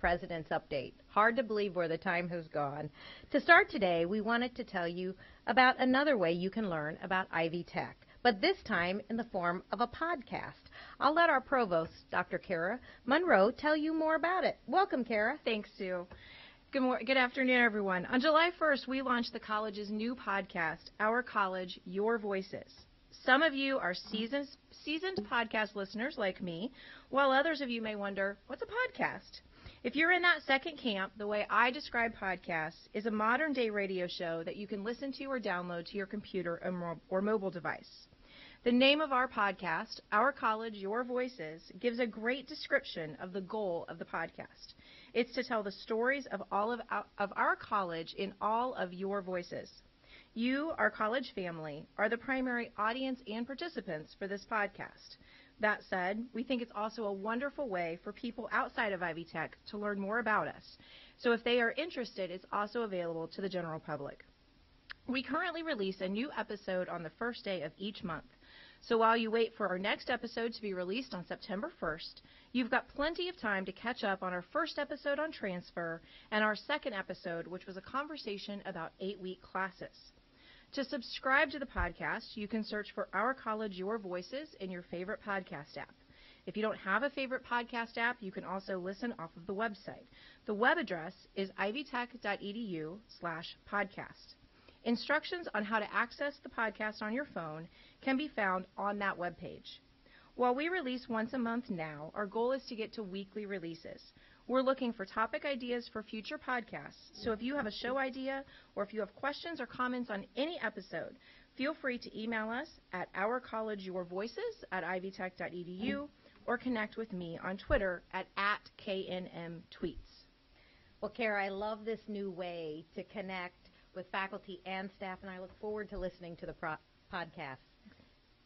President's Update. Hard to believe where the time has gone. To start today, we wanted to tell you about another way you can learn about Ivy Tech, but this time in the form of a podcast. I'll let our provost, Dr. Kara Monroe, tell you more about it. Welcome, Kara. Thanks, Sue. Good afternoon, everyone. On July 1st, we launched the college's new podcast, Our College, Your Voices. Some of you are seasoned podcast listeners like me, while others of you may wonder, what's a podcast? If you're in that second camp, the way I describe podcasts is a modern-day radio show that you can listen to or download to your computer or mobile device. The name of our podcast, Our College, Your Voices, gives a great description of the goal of the podcast. It's to tell the stories of all of our college in all of your voices. You, our college family, are the primary audience and participants for this podcast. That said, we think it's also a wonderful way for people outside of Ivy Tech to learn more about us. So if they are interested, it's also available to the general public. We currently release a new episode on the first day of each month. So while you wait for our next episode to be released on September 1st, you've got plenty of time to catch up on our first episode on transfer and our second episode, which was a conversation about 8-week classes. To subscribe to the podcast, you can search for Our College, Your Voices in your favorite podcast app. If you don't have a favorite podcast app, you can also listen off of the website. The web address is ivytech.edu/podcast. Instructions on how to access the podcast on your phone can be found on that webpage. While we release once a month now, our goal is to get to weekly releases. We're looking for topic ideas for future podcasts, so if you have a show idea or if you have questions or comments on any episode, feel free to email us at ourcollegeyourvoices@ivytech.edu or connect with me on Twitter at @KNMTweets. Well, Kara, I love this new way to connect with faculty and staff, and I look forward to listening to the podcast.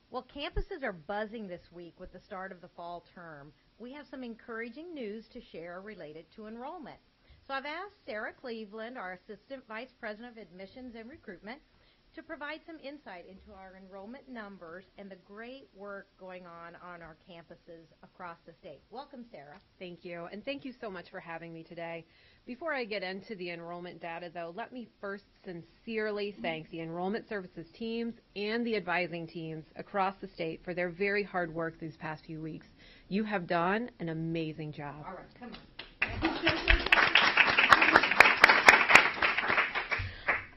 Well, campuses are buzzing this week with the start of the fall term. We have some encouraging news to share related to enrollment. So I've asked Sarah Cleveland, our Assistant Vice President of Admissions and Recruitment, to provide some insight into our enrollment numbers and the great work going on our campuses across the state. Welcome, Sarah. Thank you, and thank you so much for having me today. Before I get into the enrollment data, though, let me first sincerely thank the enrollment services teams and the advising teams across the state for their very hard work these past few weeks. You have done an amazing job. All right, come on.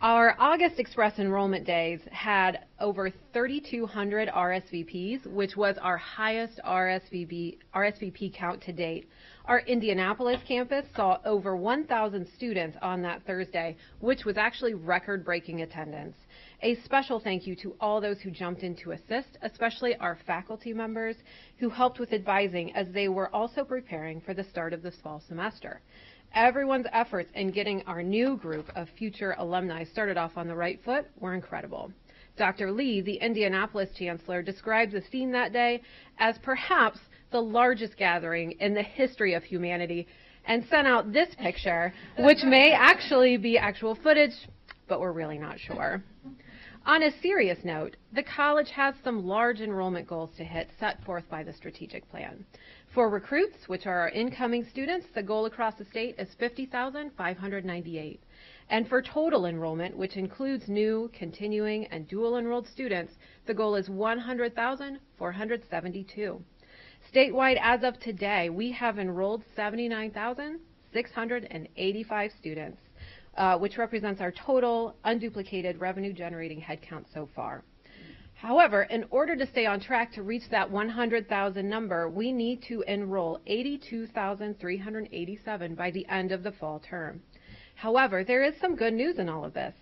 Our August Express enrollment days had over 3,200 RSVPs, which was our highest RSVP count to date. Our Indianapolis campus saw over 1,000 students on that Thursday, which was actually record-breaking attendance. A special thank you to all those who jumped in to assist, especially our faculty members who helped with advising as they were also preparing for the start of this fall semester. Everyone's efforts in getting our new group of future alumni started off on the right foot were incredible. Dr. Lee, the Indianapolis chancellor, described the scene that day as perhaps the largest gathering in the history of humanity and sent out this picture, which may actually be actual footage, but we're really not sure. On a serious note, the college has some large enrollment goals to hit set forth by the strategic plan. For recruits, which are our incoming students, the goal across the state is 50,598. And for total enrollment, which includes new, continuing, and dual enrolled students, the goal is 100,472. Statewide, as of today, we have enrolled 79,685 students. Which represents our total unduplicated revenue-generating headcount so far. However, in order to stay on track to reach that 100,000 number, we need to enroll 82,387 by the end of the fall term. However, there is some good news in all of this.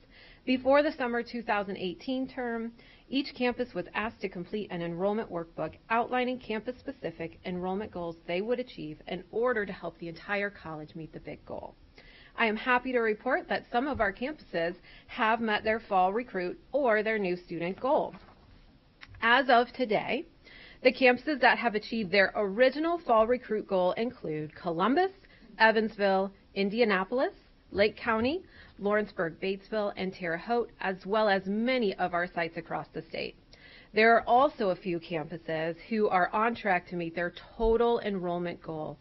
Before the summer 2018 term, each campus was asked to complete an enrollment workbook outlining campus-specific enrollment goals they would achieve in order to help the entire college meet the big goal. I am happy to report that some of our campuses have met their fall recruit or their new student goal. As of today, the campuses that have achieved their original fall recruit goal include Columbus, Evansville, Indianapolis, Lake County, Lawrenceburg, Batesville, and Terre Haute, as well as many of our sites across the state. There are also a few campuses who are on track to meet their total enrollment goal,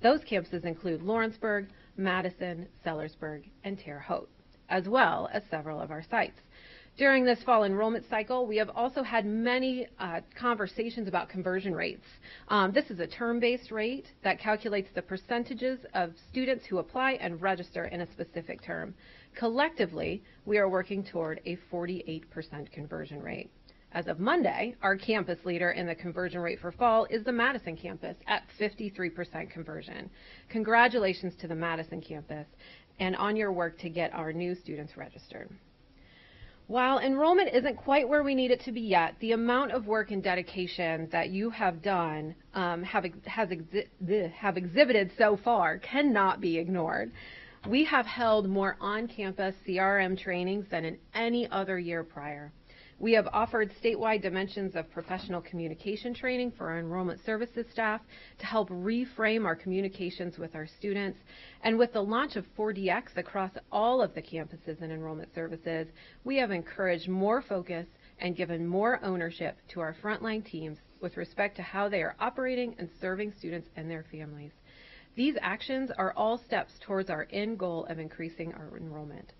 Those campuses include Lawrenceburg, Madison, Sellersburg, and Terre Haute, as well as several of our sites. During this fall enrollment cycle, we have also had many conversations about conversion rates. This is a term-based rate that calculates the percentages of students who apply and register in a specific term. Collectively, we are working toward a 48% conversion rate. As of Monday, our campus leader in the conversion rate for fall is the Madison campus at 53% conversion. Congratulations to the Madison campus and on your work to get our new students registered. While enrollment isn't quite where we need it to be yet, the amount of work and dedication that you have done, have exhibited so far cannot be ignored. We have held more on-campus CRM trainings than in any other year prior. We have offered statewide dimensions of professional communication training for our enrollment services staff to help reframe our communications with our students. And with the launch of 4DX across all of the campuses and enrollment services, we have encouraged more focus and given more ownership to our frontline teams with respect to how they are operating and serving students and their families. These actions are all steps towards our end goal of increasing our enrollment.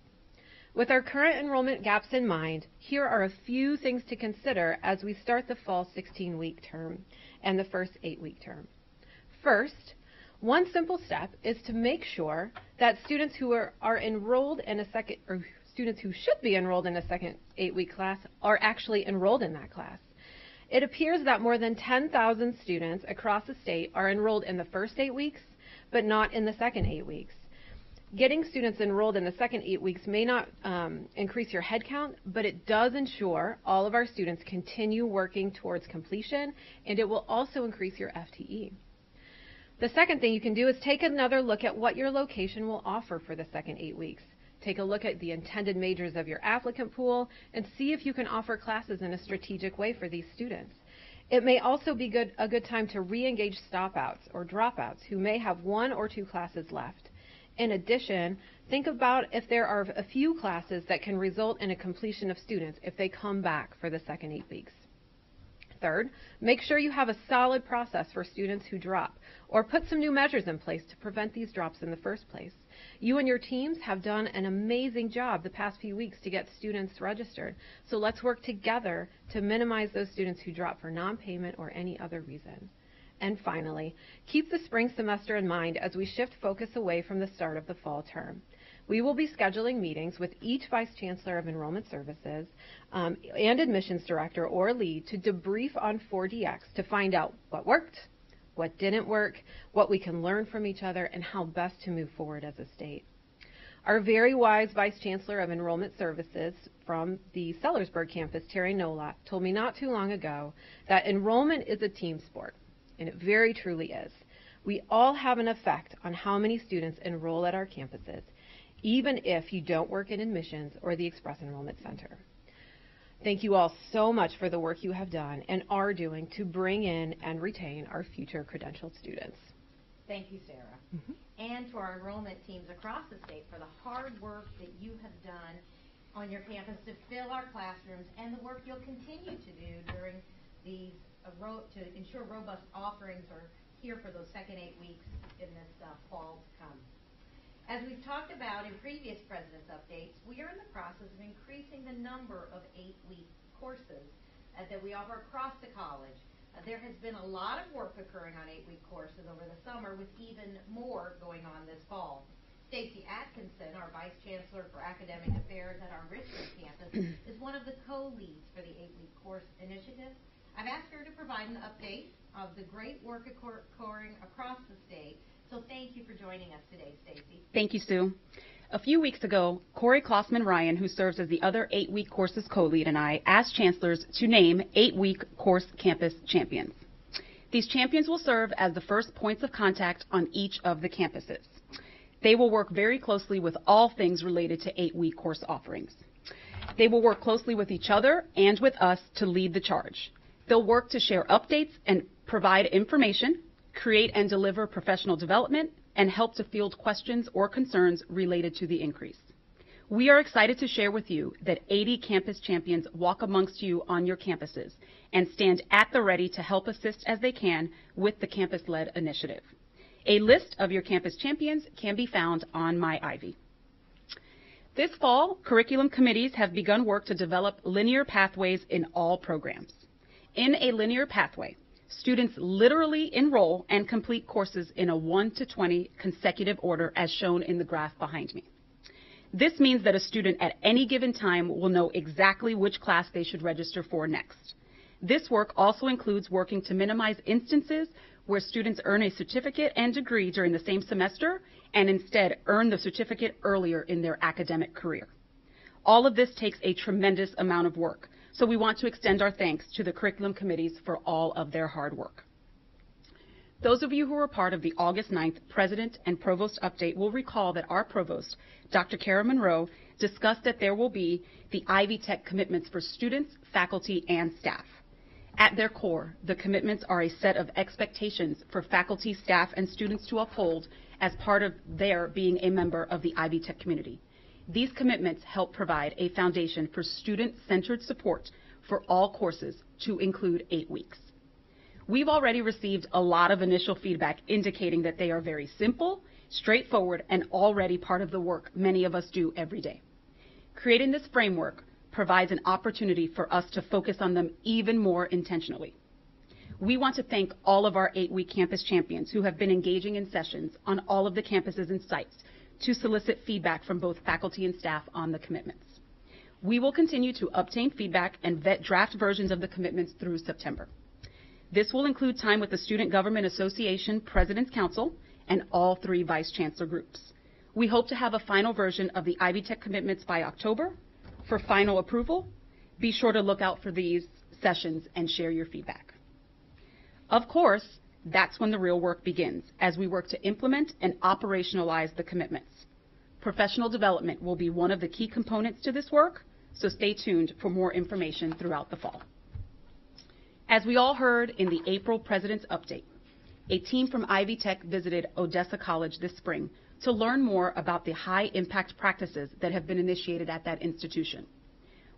With our current enrollment gaps in mind, here are a few things to consider as we start the fall 16-week term and the first 8-week term. First, one simple step is to make sure that students who are enrolled in a second, or students who should be enrolled in a second 8-week class are actually enrolled in that class. It appears that more than 10,000 students across the state are enrolled in the first 8 weeks, but not in the second 8 weeks. Getting students enrolled in the second 8 weeks may not increase your head count, but it does ensure all of our students continue working towards completion, and it will also increase your FTE. The second thing you can do is take another look at what your location will offer for the second 8 weeks. Take a look at the intended majors of your applicant pool and see if you can offer classes in a strategic way for these students. It may also be a good time to re-engage stop-outs or dropouts who may have 1 or 2 classes left. In addition, think about if there are a few classes that can result in a completion of students if they come back for the second 8 weeks. Third, make sure you have a solid process for students who drop, or put some new measures in place to prevent these drops in the first place. You and your teams have done an amazing job the past few weeks to get students registered, so let's work together to minimize those students who drop for non-payment or any other reason. And finally, keep the spring semester in mind as we shift focus away from the start of the fall term. We will be scheduling meetings with each Vice Chancellor of Enrollment Services and Admissions Director or lead to debrief on 4DX to find out what worked, what didn't work, what we can learn from each other, and how best to move forward as a state. Our very wise Vice Chancellor of Enrollment Services from the Sellersburg campus, Terry Nolak, told me not too long ago that enrollment is a team sport. And it very truly is. We all have an effect on how many students enroll at our campuses, even if you don't work in admissions or the Express Enrollment Center. Thank you all so much for the work you have done and are doing to bring in and retain our future credentialed students. Thank you, Sarah. Mm-hmm. And to our enrollment teams across the state for the hard work that you have done on your campus to fill our classrooms and the work you'll continue to do during these to ensure robust offerings are here for those second 8 weeks in this fall to come. As we've talked about in previous President's Updates, we are in the process of increasing the number of 8-week courses that we offer across the college. There has been a lot of work occurring on 8-week courses over the summer, with even more going on this fall. Stacy Atkinson, our Vice Chancellor for Academic Affairs at our Richmond campus, is one of the co-leads for the 8-week course initiative. I've asked her to provide an update of the great work occurring across the state. So thank you for joining us today, Stacy. Thank you, Sue. A few weeks ago, Corey Klossman Ryan, who serves as the other 8-week courses co-lead, and I asked chancellors to name 8-week course campus champions. These champions will serve as the first points of contact on each of the campuses. They will work very closely with all things related to 8-week course offerings. They will work closely with each other and with us to lead the charge. They'll work to share updates and provide information, create and deliver professional development, and help to field questions or concerns related to the increase. We are excited to share with you that 80 campus champions walk amongst you on your campuses and stand at the ready to help assist as they can with the campus-led initiative. A list of your campus champions can be found on My Ivy. This fall, curriculum committees have begun work to develop linear pathways in all programs. In a linear pathway, students literally enroll and complete courses in a 1 to 20 consecutive order as shown in the graph behind me. This means that a student at any given time will know exactly which class they should register for next. This work also includes working to minimize instances where students earn a certificate and degree during the same semester and instead earn the certificate earlier in their academic career. All of this takes a tremendous amount of work, so we want to extend our thanks to the curriculum committees for all of their hard work. Those of you who were part of the August 9th President and Provost update will recall that our Provost, Dr. Kara Monroe, discussed that there will be the Ivy Tech commitments for students, faculty, and staff. At their core, the commitments are a set of expectations for faculty, staff, and students to uphold as part of their being a member of the Ivy Tech community. These commitments help provide a foundation for student-centered support for all courses to include 8 weeks. We've already received a lot of initial feedback indicating that they are very simple, straightforward, and already part of the work many of us do every day. Creating this framework provides an opportunity for us to focus on them even more intentionally. We want to thank all of our 8-week campus champions who have been engaging in sessions on all of the campuses and sites to solicit feedback from both faculty and staff on the commitments. We will continue to obtain feedback and vet draft versions of the commitments through September. This will include time with the Student Government Association President's Council and all 3 Vice Chancellor groups. We hope to have a final version of the Ivy Tech commitments by October. For final approval, be sure to look out for these sessions and share your feedback. Of course, that's when the real work begins, as we work to implement and operationalize the commitments. Professional development will be one of the key components to this work, so stay tuned for more information throughout the fall. As we all heard in the April President's Update, a team from Ivy Tech visited Odessa College this spring to learn more about the high-impact practices that have been initiated at that institution.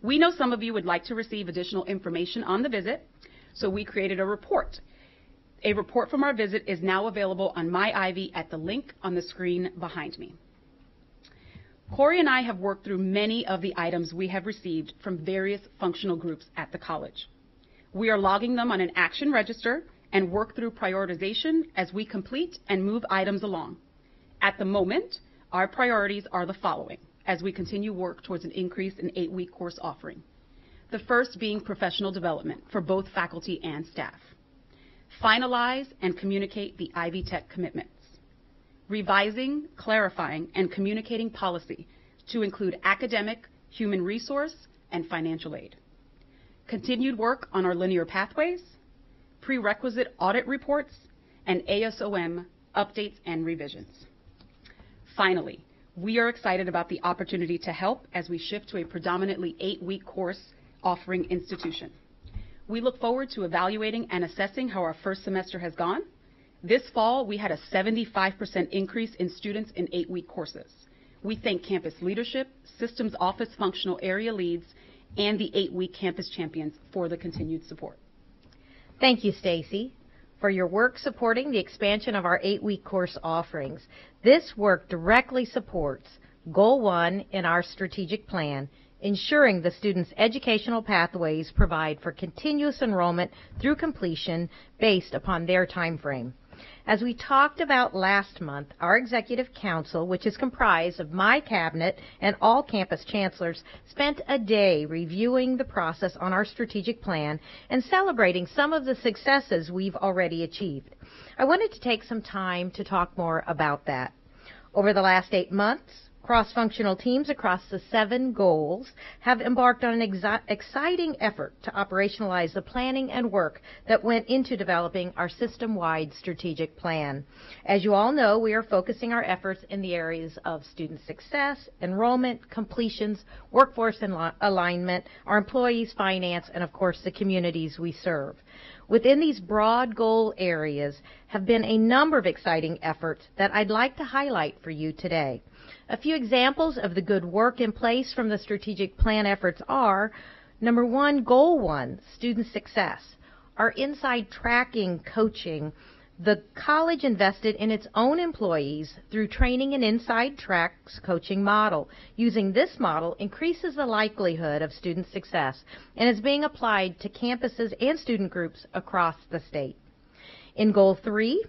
We know some of you would like to receive additional information on the visit, so we created a report. A report from our visit is now available on My Ivy at the link on the screen behind me. Corey and I have worked through many of the items we have received from various functional groups at the college. We are logging them on an action register and work through prioritization as we complete and move items along. At the moment, our priorities are the following as we continue work towards an increase in 8-week course offering. The first being professional development for both faculty and staff. Finalize and communicate the Ivy Tech commitments. Revising, clarifying, and communicating policy to include academic, human resource, and financial aid. Continued work on our linear pathways, prerequisite audit reports, and ASOM updates and revisions. Finally, we are excited about the opportunity to help as we shift to a predominantly 8-week course offering institution. We look forward to evaluating and assessing how our first semester has gone. This fall, we had a 75% increase in students in 8-week courses. We thank campus leadership, systems office functional area leads, and the 8-week campus champions for the continued support. Thank you, Stacy, for your work supporting the expansion of our 8-week course offerings. This work directly supports Goal 1 in our strategic plan, ensuring the students' educational pathways provide for continuous enrollment through completion based upon their time frame. As we talked about last month, our Executive Council, which is comprised of my cabinet and all campus chancellors, spent a day reviewing the process on our strategic plan and celebrating some of the successes we've already achieved. I wanted to take some time to talk more about that. Over the last 8 months, cross-functional teams across the 7 goals have embarked on an exciting effort to operationalize the planning and work that went into developing our system-wide strategic plan. As you all know, we are focusing our efforts in the areas of student success, enrollment, completions, workforce alignment, our employees' finance, and of course the communities we serve. Within these broad goal areas have been a number of exciting efforts that I'd like to highlight for you today. A few examples of the good work in place from the strategic plan efforts are, number 1, Goal 1, student success. Our inside tracking, coaching, The college invested in its own employees through training and inside tracks coaching model. Using this model increases the likelihood of student success and is being applied to campuses and student groups across the state. In Goal 3,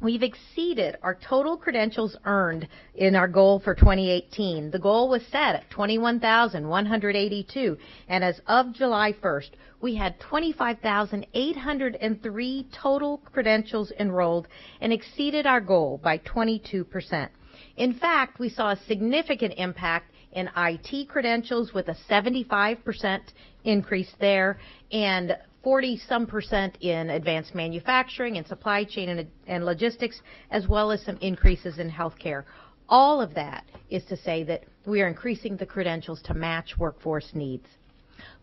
we've exceeded our total credentials earned in our goal for 2018. The goal was set at 21,182, and as of July 1st, we had 25,803 total credentials enrolled and exceeded our goal by 22%. In fact, we saw a significant impact in IT credentials with a 75% increase there, and 40-some% in advanced manufacturing and supply chain and logistics, as well as some increases in healthcare. All of that is to say that we are increasing the credentials to match workforce needs.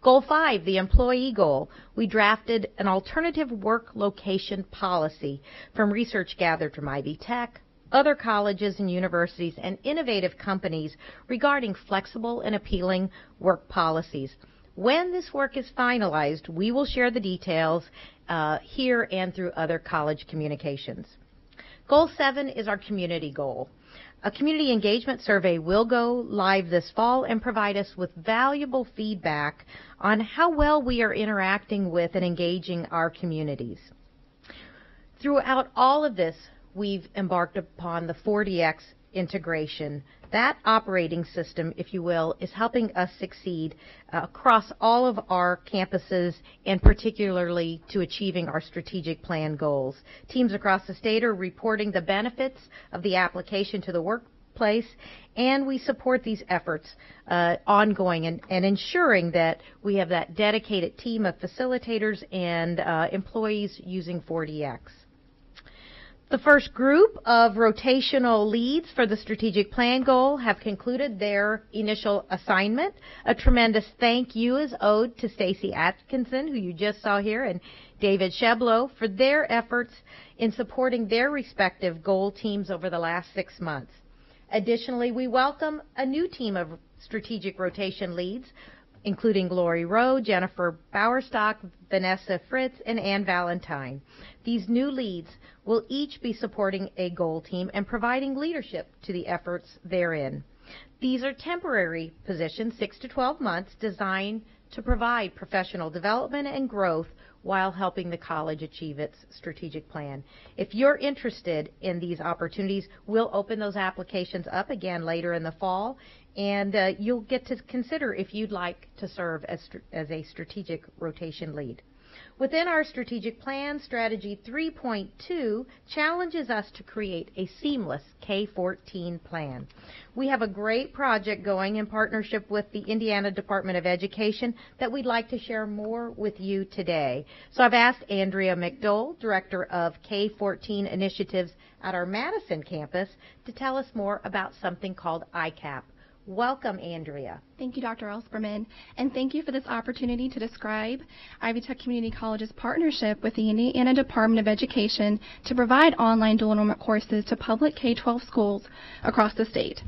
Goal 5, the employee goal. We drafted an alternative work location policy from research gathered from Ivy Tech, other colleges and universities, and innovative companies regarding flexible and appealing work policies. When this work is finalized, we will share the details here and through other college communications. Goal 7 is our community goal. A community engagement survey will go live this fall and provide us with valuable feedback on how well we are interacting with and engaging our communities. Throughout all of this, we've embarked upon the 4DX integration. That operating system, if you will, is helping us succeed across all of our campuses and particularly to achieving our strategic plan goals. Teams across the state are reporting the benefits of the application to the workplace, and we support these efforts ongoing and ensuring that we have that dedicated team of facilitators and employees using 4DX. The first group of rotational leads for the strategic plan goal have concluded their initial assignment. A tremendous thank you is owed to Stacy Atkinson, who you just saw here, and David Sheblow for their efforts in supporting their respective goal teams over the last 6 months. Additionally, we welcome a new team of strategic rotation leads, including Glory Rowe, Jennifer Bowerstock, Vanessa Fritz, and Ann Valentine. These new leads will each be supporting a goal team and providing leadership to the efforts therein. These are temporary positions, 6 to 12 months, designed to provide professional development and growth while helping the college achieve its strategic plan. If you're interested in these opportunities, we'll open those applications up again later in the fall, and you'll get to consider if you'd like to serve as a strategic rotation lead. Within our strategic plan, Strategy 3.2 challenges us to create a seamless K-14 plan. We have a great project going in partnership with the Indiana Department of Education that we'd like to share more with you today. So I've asked Andrea McDowell, Director of K-14 Initiatives at our Madison campus, to tell us more about something called ICAP. Welcome, Andrea. Thank you, Dr. Ellspermann, and thank you for this opportunity to describe Ivy Tech Community College's partnership with the Indiana Department of Education to provide online dual enrollment courses to public K-12 schools across the state.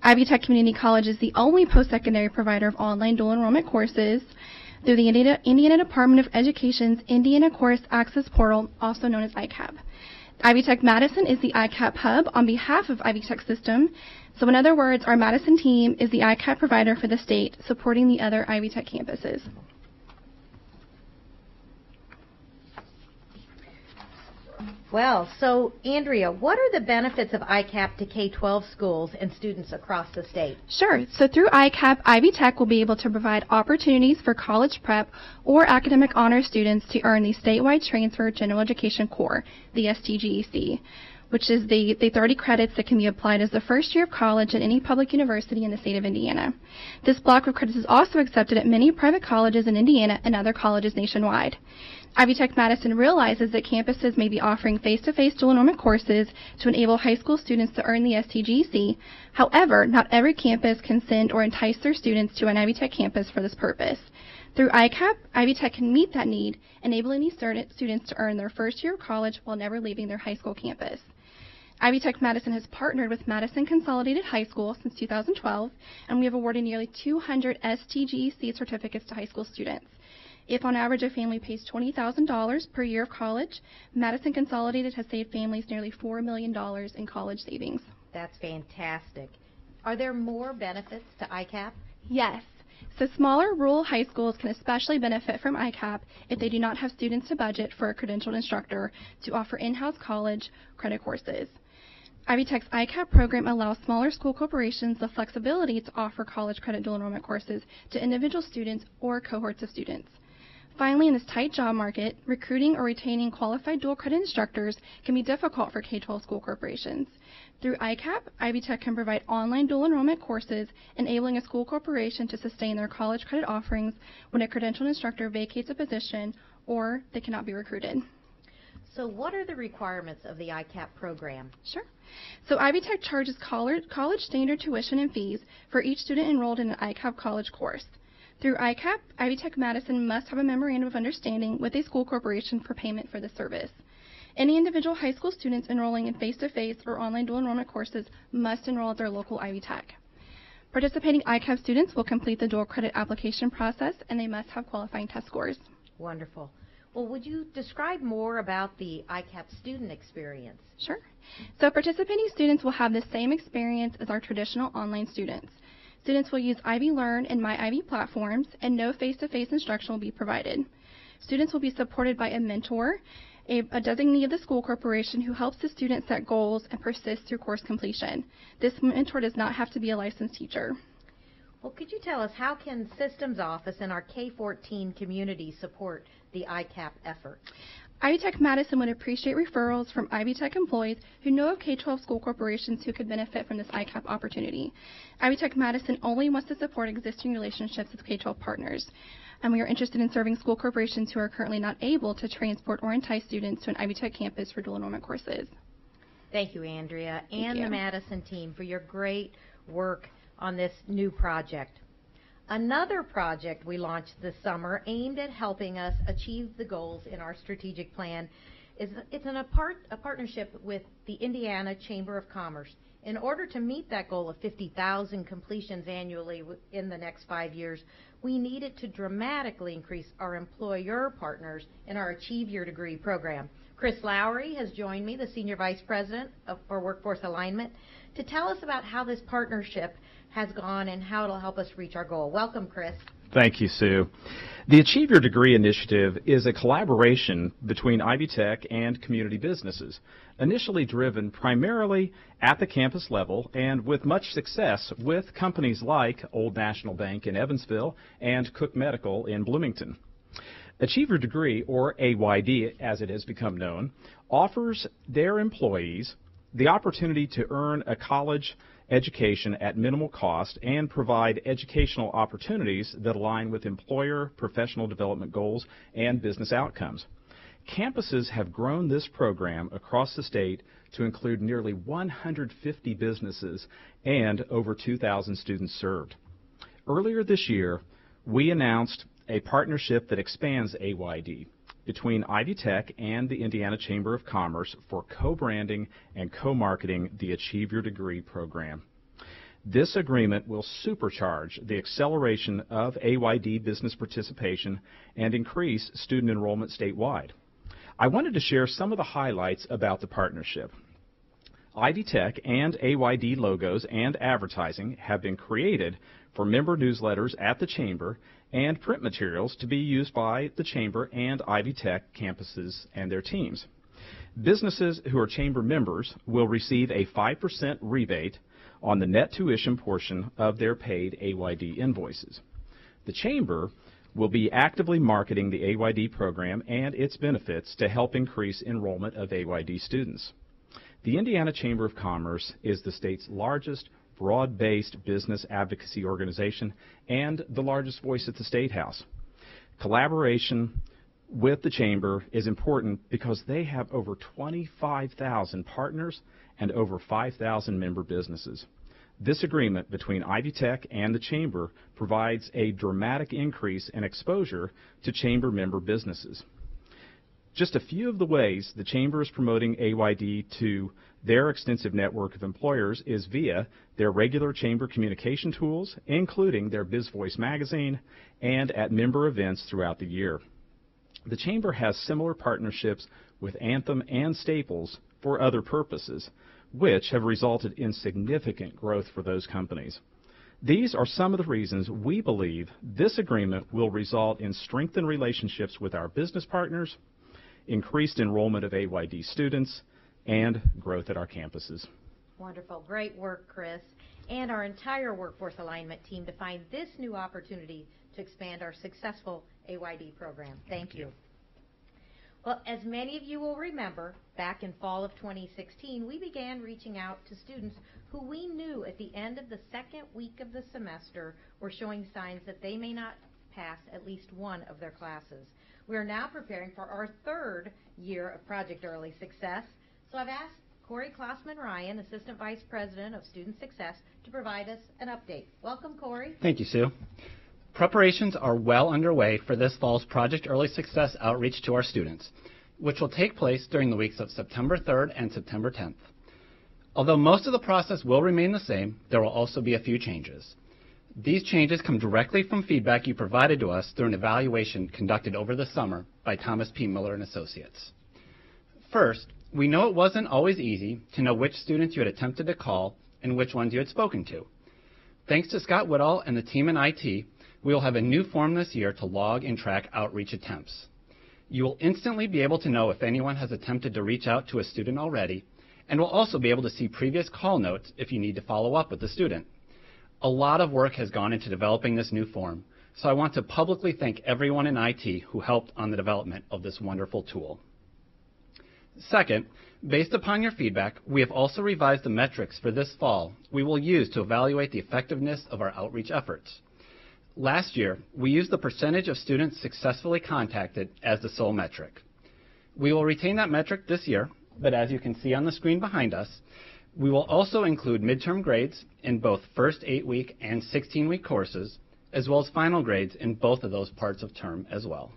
Ivy Tech Community College is the only post-secondary provider of online dual enrollment courses through the Indiana Department of Education's Indiana Course Access Portal, also known as ICAP. Ivy Tech Madison is the ICAP hub on behalf of Ivy Tech System. So in other words, our Madison team is the ICAP provider for the state, supporting the other Ivy Tech campuses. Well, so Andrea, what are the benefits of ICAP to K-12 schools and students across the state? Sure. So through ICAP, Ivy Tech will be able to provide opportunities for college prep or academic honor students to earn the statewide transfer general education core, the STGEC, which is the 30 credits that can be applied as the first year of college at any public university in the state of Indiana. This block of credits is also accepted at many private colleges in Indiana and other colleges nationwide. Ivy Tech Madison realizes that campuses may be offering face-to-face dual enrollment courses to enable high school students to earn the STGEC. However, not every campus can send or entice their students to an Ivy Tech campus for this purpose. Through ICAP, Ivy Tech can meet that need, enabling these students to earn their first year of college while never leaving their high school campus. Ivy Tech Madison has partnered with Madison Consolidated High School since 2012, and we have awarded nearly 200 STGEC certificates to high school students. If on average a family pays $20,000 per year of college, Madison Consolidated has saved families nearly $4 million in college savings. That's fantastic. Are there more benefits to ICAP? Yes. So smaller rural high schools can especially benefit from ICAP if they do not have students to budget for a credentialed instructor to offer in-house college credit courses. Ivy Tech's ICAP program allows smaller school corporations the flexibility to offer college credit dual enrollment courses to individual students or cohorts of students. Finally, in this tight job market, recruiting or retaining qualified dual credit instructors can be difficult for K-12 school corporations. Through ICAP, Ivy Tech can provide online dual enrollment courses, enabling a school corporation to sustain their college credit offerings when a credentialed instructor vacates a position or they cannot be recruited. So what are the requirements of the ICAP program? Sure. So Ivy Tech charges college standard tuition and fees for each student enrolled in an ICAP college course. Through ICAP, Ivy Tech Madison must have a memorandum of understanding with a school corporation for payment for the service. Any individual high school students enrolling in face-to-face or online dual enrollment courses must enroll at their local Ivy Tech. Participating ICAP students will complete the dual credit application process, and they must have qualifying test scores. Wonderful. Well, would you describe more about the ICAP student experience? Sure. So participating students will have the same experience as our traditional online students. Students will use Ivy Learn and My Ivy platforms, and no face-to-face instruction will be provided. Students will be supported by a mentor, a designee of the school corporation who helps the student set goals and persist through course completion. This mentor does not have to be a licensed teacher. Well, could you tell us how can Systems Office and our K-14 community support the ICAP effort? Ivy Tech Madison would appreciate referrals from Ivy Tech employees who know of K-12 school corporations who could benefit from this ICAP opportunity. Ivy Tech Madison only wants to support existing relationships with K-12 partners, and we are interested in serving school corporations who are currently not able to transport or entice students to an Ivy Tech campus for dual enrollment courses. Thank you, Andrea, and Thank you. the Madison team for your great work on this new project. Another project we launched this summer aimed at helping us achieve the goals in our strategic plan is a partnership with the Indiana Chamber of Commerce. In order to meet that goal of 50,000 completions annually in the next 5 years, we needed to dramatically increase our employer partners in our Achieve Your Degree program. Chris Lowry has joined me, the Senior Vice President for Workforce Alignment, to tell us about how this partnership has gone and how it'll help us reach our goal. Welcome, Chris. Thank you, Sue. The Achieve Your Degree initiative is a collaboration between Ivy Tech and community businesses, initially driven primarily at the campus level and with much success with companies like Old National Bank in Evansville and Cook Medical in Bloomington. Achieve Your Degree, or AYD as it has become known, offers their employees the opportunity to earn a college education at minimal cost and provide educational opportunities that align with employer professional development goals and business outcomes. Campuses have grown this program across the state to include nearly 150 businesses and over 2,000 students served. Earlier this year, we announced a partnership that expands AYD between Ivy Tech and the Indiana Chamber of Commerce for co-branding and co-marketing the Achieve Your Degree program. This agreement will supercharge the acceleration of AYD business participation and increase student enrollment statewide. I wanted to share some of the highlights about the partnership. Ivy Tech and AYD logos and advertising have been created for member newsletters at the Chamber and print materials to be used by the Chamber and Ivy Tech campuses and their teams. Businesses who are Chamber members will receive a 5% rebate on the net tuition portion of their paid AYD invoices. The Chamber will be actively marketing the AYD program and its benefits to help increase enrollment of AYD students. The Indiana Chamber of Commerce is the state's largest broad-based business advocacy organization and the largest voice at the State House. Collaboration with the Chamber is important because they have over 25,000 partners and over 5,000 member businesses. This agreement between Ivy Tech and the Chamber provides a dramatic increase in exposure to Chamber member businesses. Just a few of the ways the Chamber is promoting AYD to their extensive network of employers is via their regular Chamber communication tools, including their BizVoice magazine, and at member events throughout the year. The Chamber has similar partnerships with Anthem and Staples for other purposes, which have resulted in significant growth for those companies. These are some of the reasons we believe this agreement will result in strengthened relationships with our business partners, increased enrollment of AYD students, and growth at our campuses. Wonderful. Great work, Chris, and our entire workforce alignment team to find this new opportunity to expand our successful AYD program. Thank you. Well, as many of you will remember, back in fall of 2016, we began reaching out to students who we knew at the end of the second week of the semester were showing signs that they may not pass at least one of their classes. We are now preparing for our third year of Project Early Success, so I've asked Corey Klossman-Ryan, Assistant Vice President of Student Success, to provide us an update. Welcome, Corey. Thank you, Sue. Preparations are well underway for this fall's Project Early Success outreach to our students, which will take place during the weeks of September 3rd and September 10th. Although most of the process will remain the same, there will also be a few changes. These changes come directly from feedback you provided to us through an evaluation conducted over the summer by Thomas P. Miller and Associates. First, we know it wasn't always easy to know which students you had attempted to call and which ones you had spoken to. Thanks to Scott Woodall and the team in IT, we will have a new form this year to log and track outreach attempts. You will instantly be able to know if anyone has attempted to reach out to a student already, and will also be able to see previous call notes if you need to follow up with the student. A lot of work has gone into developing this new form, so I want to publicly thank everyone in IT who helped on the development of this wonderful tool. Second, based upon your feedback, we have also revised the metrics for this fall we will use to evaluate the effectiveness of our outreach efforts. Last year, we used the percentage of students successfully contacted as the sole metric. We will retain that metric this year, but as you can see on the screen behind us, we will also include midterm grades in both first 8-week and 16-week courses, as well as final grades in both of those parts of term as well.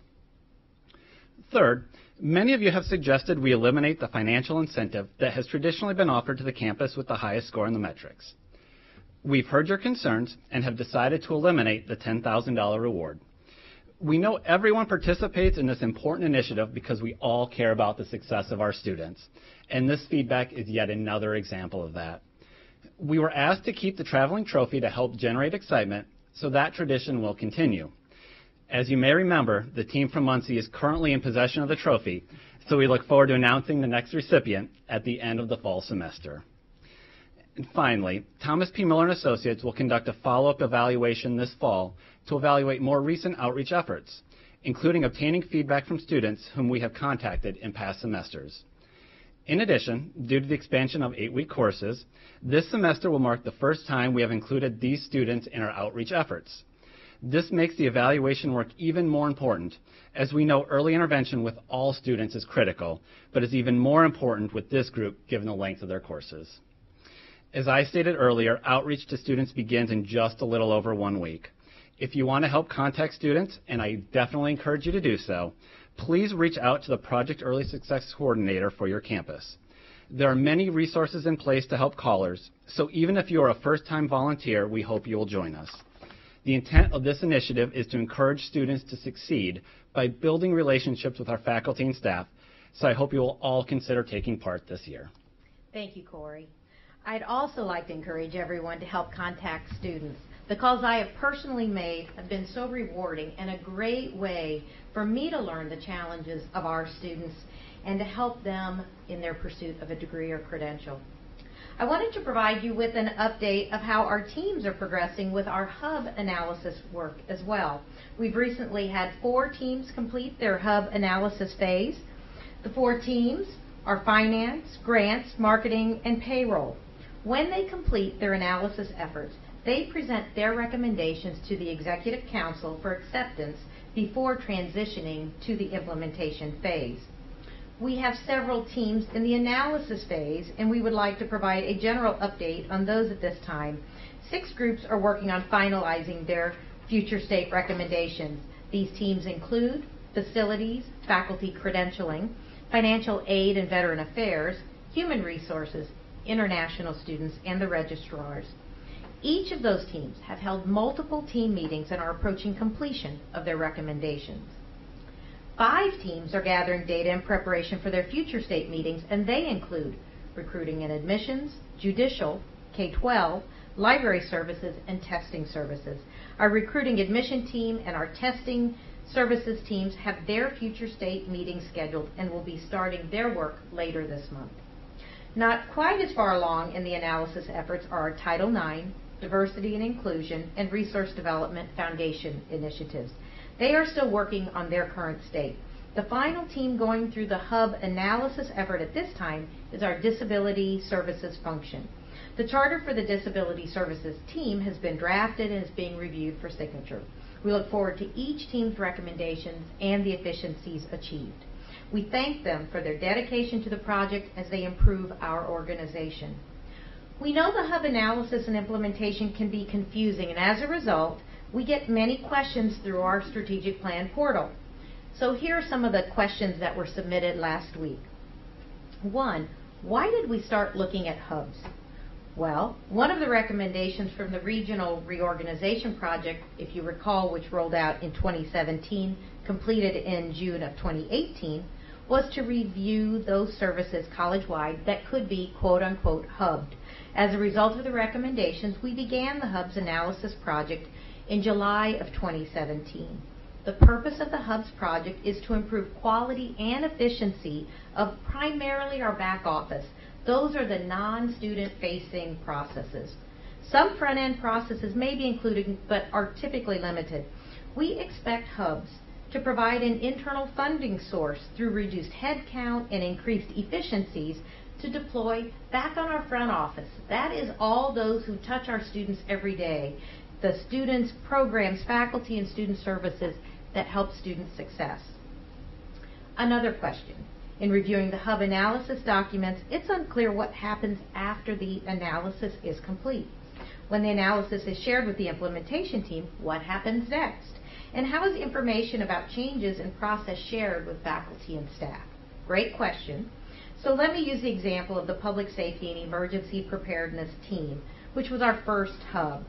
Third, many of you have suggested we eliminate the financial incentive that has traditionally been offered to the campus with the highest score in the metrics. We've heard your concerns and have decided to eliminate the $10,000 reward. We know everyone participates in this important initiative because we all care about the success of our students, and this feedback is yet another example of that. We were asked to keep the traveling trophy to help generate excitement, so that tradition will continue. As you may remember, the team from Muncie is currently in possession of the trophy, so we look forward to announcing the next recipient at the end of the fall semester. And finally, Thomas P. Miller & Associates will conduct a follow-up evaluation this fall to evaluate more recent outreach efforts, including obtaining feedback from students whom we have contacted in past semesters. In addition, due to the expansion of 8-week courses, this semester will mark the first time we have included these students in our outreach efforts. This makes the evaluation work even more important, as we know early intervention with all students is critical, but is even more important with this group given the length of their courses. As I stated earlier, outreach to students begins in just a little over 1 week. If you want to help contact students, and I definitely encourage you to do so, please reach out to the Project Early Success Coordinator for your campus. There are many resources in place to help callers, so even if you are a first-time volunteer, we hope you will join us. The intent of this initiative is to encourage students to succeed by building relationships with our faculty and staff, so I hope you will all consider taking part this year. Thank you, Corey. I'd also like to encourage everyone to help contact students. The calls I have personally made have been so rewarding and a great way for me to learn the challenges of our students and to help them in their pursuit of a degree or credential. I wanted to provide you with an update of how our teams are progressing with our hub analysis work as well. We've recently had 4 teams complete their hub analysis phase. The 4 teams are finance, grants, marketing, and payroll. When they complete their analysis efforts, they present their recommendations to the Executive Council for acceptance before transitioning to the implementation phase. We have several teams in the analysis phase, and we would like to provide a general update on those at this time. 6 groups are working on finalizing their future state recommendations. These teams include facilities, faculty credentialing, financial aid and veteran affairs, human resources, international students, and the registrars. Each of those teams have held multiple team meetings and are approaching completion of their recommendations. 5 teams are gathering data in preparation for their future state meetings, and they include recruiting and admissions, judicial, K-12, library services, and testing services. Our recruiting admission team and our testing services teams have their future state meetings scheduled and will be starting their work later this month. Not quite as far along in the analysis efforts are our Title IX, Diversity and Inclusion, and Resource Development Foundation initiatives. They are still working on their current state. The final team going through the hub analysis effort at this time is our Disability Services function. The charter for the Disability Services team has been drafted and is being reviewed for signature. We look forward to each team's recommendations and the efficiencies achieved. We thank them for their dedication to the project as they improve our organization. We know the hub analysis and implementation can be confusing, and as a result, we get many questions through our strategic plan portal. So here are some of the questions that were submitted last week. 1, why did we start looking at hubs? Well, one of the recommendations from the Regional Reorganization Project, if you recall, which rolled out in 2017, completed in June of 2018, was to review those services college-wide that could be quote-unquote hubbed. As a result of the recommendations, we began the Hubs Analysis Project in July of 2017. The purpose of the Hubs project is to improve quality and efficiency of primarily our back office. Those are the non-student facing processes. Some front-end processes may be included but are typically limited. We expect Hubs to provide an internal funding source through reduced headcount and increased efficiencies to deploy back on our front office. That is all those who touch our students every day, the students, programs, faculty, and student services that help student success. Another question. In reviewing the hub analysis documents, it's unclear what happens after the analysis is complete. When the analysis is shared with the implementation team, what happens next? And how is information about changes in process shared with faculty and staff? Great question. So let me use the example of the Public Safety and Emergency Preparedness team, which was our first hub.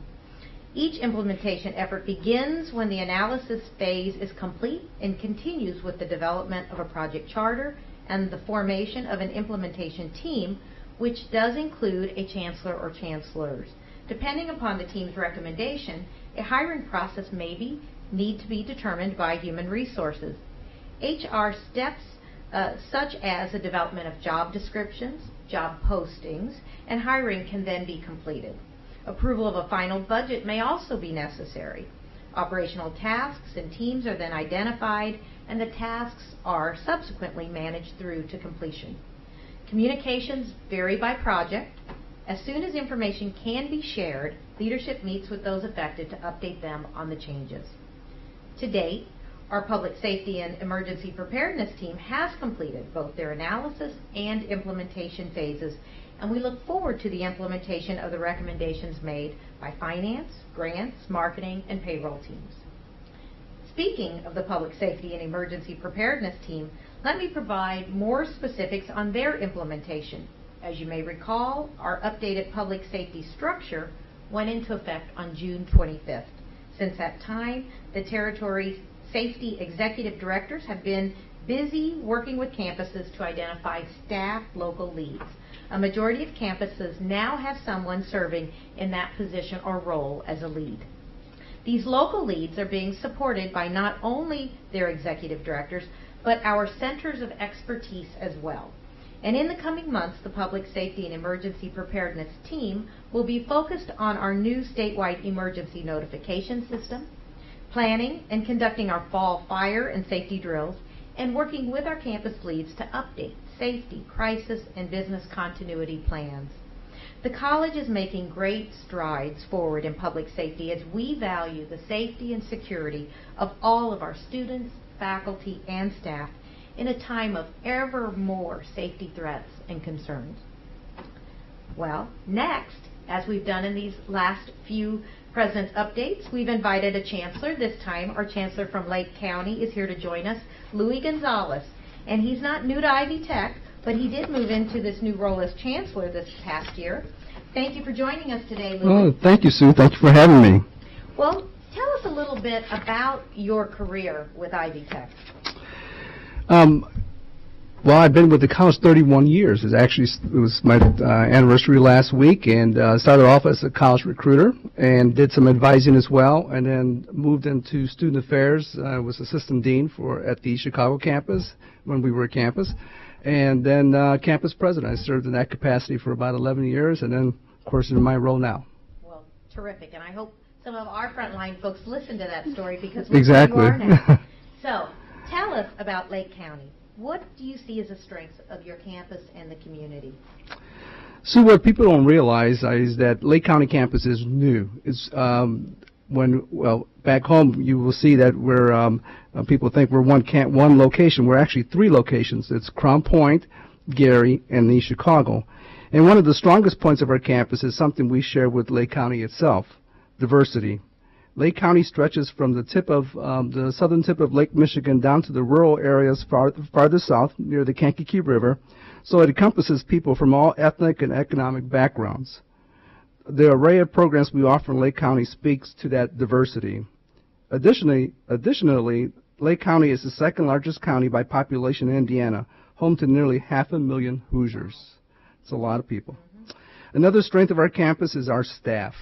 Each implementation effort begins when the analysis phase is complete and continues with the development of a project charter and the formation of an implementation team, which does include a chancellor or chancellors. Depending upon the team's recommendation, a hiring process may need to be determined by human resources. HR steps such as the development of job descriptions, job postings, and hiring can then be completed. Approval of a final budget may also be necessary. Operational tasks and teams are then identified, and the tasks are subsequently managed through to completion. Communications vary by project. As soon as information can be shared, leadership meets with those affected to update them on the changes. To date, our Public Safety and Emergency Preparedness team has completed both their analysis and implementation phases, and we look forward to the implementation of the recommendations made by finance, grants, marketing, and payroll teams. Speaking of the Public Safety and Emergency Preparedness team, let me provide more specifics on their implementation. As you may recall, our updated public safety structure went into effect on June 25th. Since that time, the Territory Safety Executive Directors have been busy working with campuses to identify staff local leads. A majority of campuses now have someone serving in that position or role as a lead. These local leads are being supported by not only their executive directors, but our centers of expertise as well. And in the coming months, the Public Safety and Emergency Preparedness team will be focused on our new statewide emergency notification system, planning and conducting our fall fire and safety drills, and working with our campus leads to update safety, crisis, and business continuity plans. The college is making great strides forward in public safety as we value the safety and security of all of our students, faculty, and staff in a time of ever more safety threats and concerns. Well, next As we've done in these last few President's Updates, we've invited a chancellor. This time, our chancellor from Lake County is here to join us, Louis Gonzalez. And he's not new to Ivy Tech, but he did move into this new role as chancellor this past year. Thank you for joining us today, Louis. Oh, thank you, Sue. Thank you for having me. Well, tell us a little bit about your career with Ivy Tech. Well, I've been with the college 31 years. It was my anniversary last week, and started off as a college recruiter and did some advising as well, and then moved into student affairs. I was assistant dean at the Chicago campus when we were a campus, and then campus president. I served in that capacity for about 11 years, and then, of course, in my role now. Well, terrific, and I hope some of our frontline folks listen to that story because we exactly. You are now. So, tell us about Lake County. What do you see as the strengths of your campus and the community? So what people don't realize is that Lake County campus is new. It's back home you will see that we're people think we're one location. We're actually 3 locations. It's Crown Point, Gary, and East Chicago. And one of the strongest points of our campus is something we share with Lake County itself: diversity. Lake County stretches from the tip of the southern tip of Lake Michigan down to the rural areas farther south near the Kankakee River, so it encompasses people from all ethnic and economic backgrounds. The array of programs we offer in Lake County speaks to that diversity. Additionally, Lake County is the second largest county by population in Indiana, home to nearly 500,000 Hoosiers. It's a lot of people. Another strength of our campus is our staff.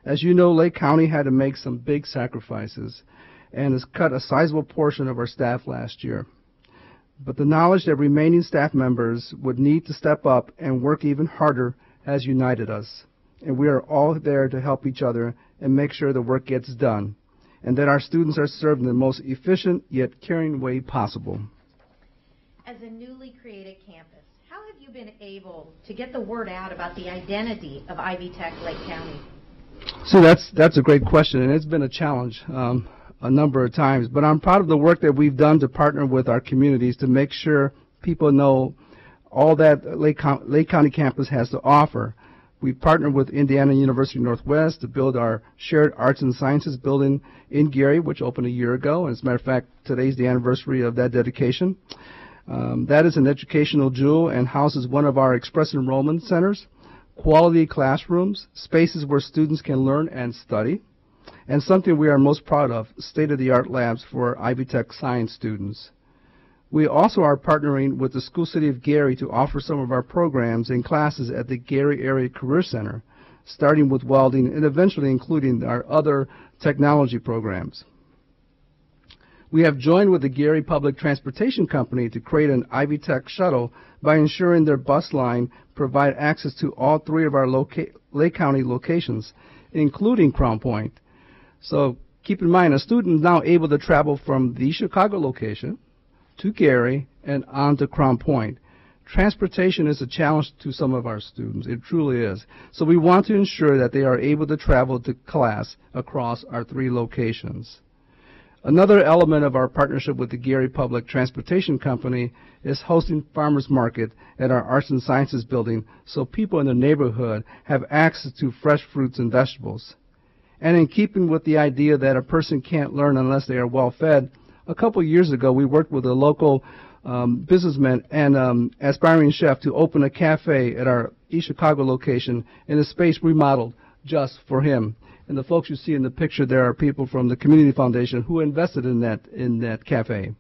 As you know, Lake County had to make some big sacrifices and has cut a sizable portion of our staff last year. But the knowledge that remaining staff members would need to step up and work even harder has united us. And we are all there to help each other and make sure the work gets done, and that our students are served in the most efficient yet caring way possible. As a newly created campus, how have you been able to get the word out about the identity of Ivy Tech Lake County? So that's a great question, and it's been a challenge a number of times. But I'm proud of the work that we've done to partner with our communities to make sure people know all that Lake County campus has to offer. We partnered with Indiana University Northwest to build our shared arts and sciences building in Gary, which opened a year ago. As a matter of fact, today's the anniversary of that dedication. That is an educational jewel and houses one of our express enrollment centers, quality classrooms, spaces where students can learn and study, and something we are most proud of, state-of-the-art labs for Ivy Tech science students. We also are partnering with the School City of Gary to offer some of our programs and classes at the Gary Area Career Center, starting with welding and eventually including our other technology programs. We have joined with the Gary Public Transportation Company to create an Ivy Tech shuttle by ensuring their bus line provide access to all 3 of our Lake County locations, including Crown Point. So keep in mind, a student is now able to travel from the Chicago location to Gary and on to Crown Point. Transportation is a challenge to some of our students. It truly is. So we want to ensure that they are able to travel to class across our 3 locations. Another element of our partnership with the Gary Public Transportation Company is hosting farmers market at our Arts and Sciences building so people in the neighborhood have access to fresh fruits and vegetables. And in keeping with the idea that a person can't learn unless they are well fed, a couple years ago we worked with a local businessman and aspiring chef to open a cafe at our East Chicago location in a space remodeled just for him. And the folks you see in the picture there are people from the Community Foundation who invested in that cafe.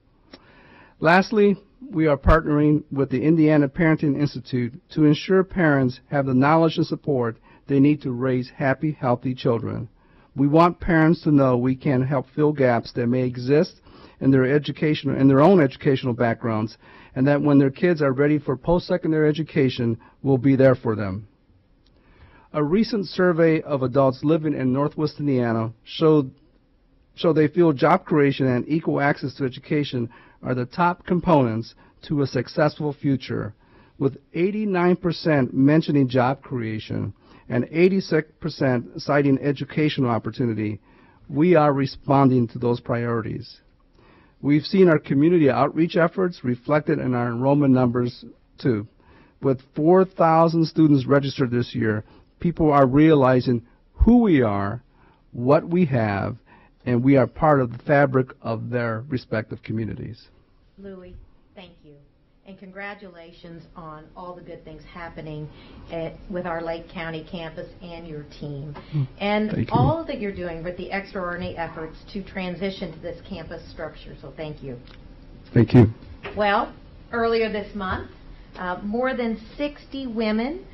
Lastly, we are partnering with the Indiana Parenting Institute to ensure parents have the knowledge and support they need to raise happy, healthy children. We want parents to know we can help fill gaps that may exist in their own educational backgrounds, and that when their kids are ready for post-secondary education, we'll be there for them. A recent survey of adults living in Northwest Indiana showed they feel job creation and equal access to education are the top components to a successful future, with 89% mentioning job creation and 86% citing educational opportunity. We are responding to those priorities. We've seen our community outreach efforts reflected in our enrollment numbers, too. With 4,000 students registered this year, people are realizing who we are, what we have, and we are part of the fabric of their respective communities. Louis, thank you. And congratulations on all the good things happening with our Lake County campus and your team. And all that you're doing with the extraordinary efforts to transition to this campus structure. So thank you. Thank you. Well, earlier this month, more than 60 women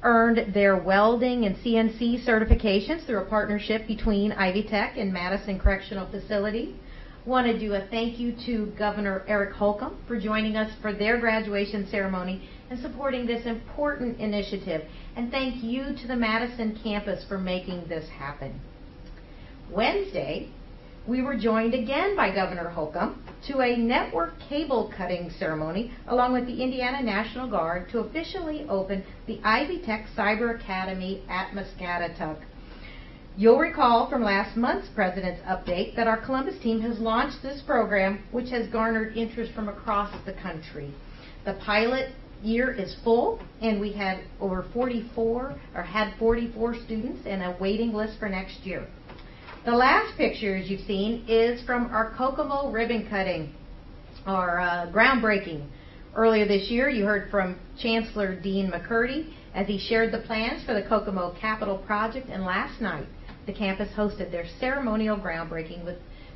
earned their welding and CNC certifications through a partnership between Ivy Tech and Madison Correctional Facility. Want to do a thank you to Governor Eric Holcomb for joining us for their graduation ceremony and supporting this important initiative. And thank you to the Madison campus for making this happen. Wednesday, we were joined again by Governor Holcomb to a network cable cutting ceremony along with the Indiana National Guard to officially open the Ivy Tech Cyber Academy at Muscatatuck. You'll recall from last month's President's Update that our Columbus team has launched this program, which has garnered interest from across the country. The pilot year is full, and we had over 44 students and a waiting list for next year. The last pictures you've seen is from our Kokomo ribbon cutting, our groundbreaking. Earlier this year, you heard from Chancellor Dean McCurdy as he shared the plans for the Kokomo Capital Project, and last night, the campus hosted their ceremonial groundbreaking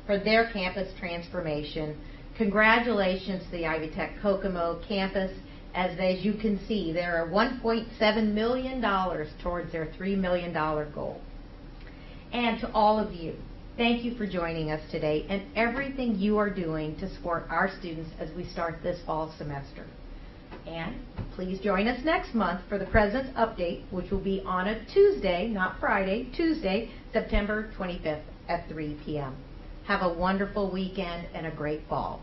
for their campus transformation. Congratulations to the Ivy Tech Kokomo campus. As you can see, there are $1.7 million towards their $3 million goal. And to all of you, thank you for joining us today and everything you are doing to support our students as we start this fall semester. And please join us next month for the President's Update, which will be on a Tuesday, not Friday, Tuesday, September 25th at 3 p.m. Have a wonderful weekend and a great fall.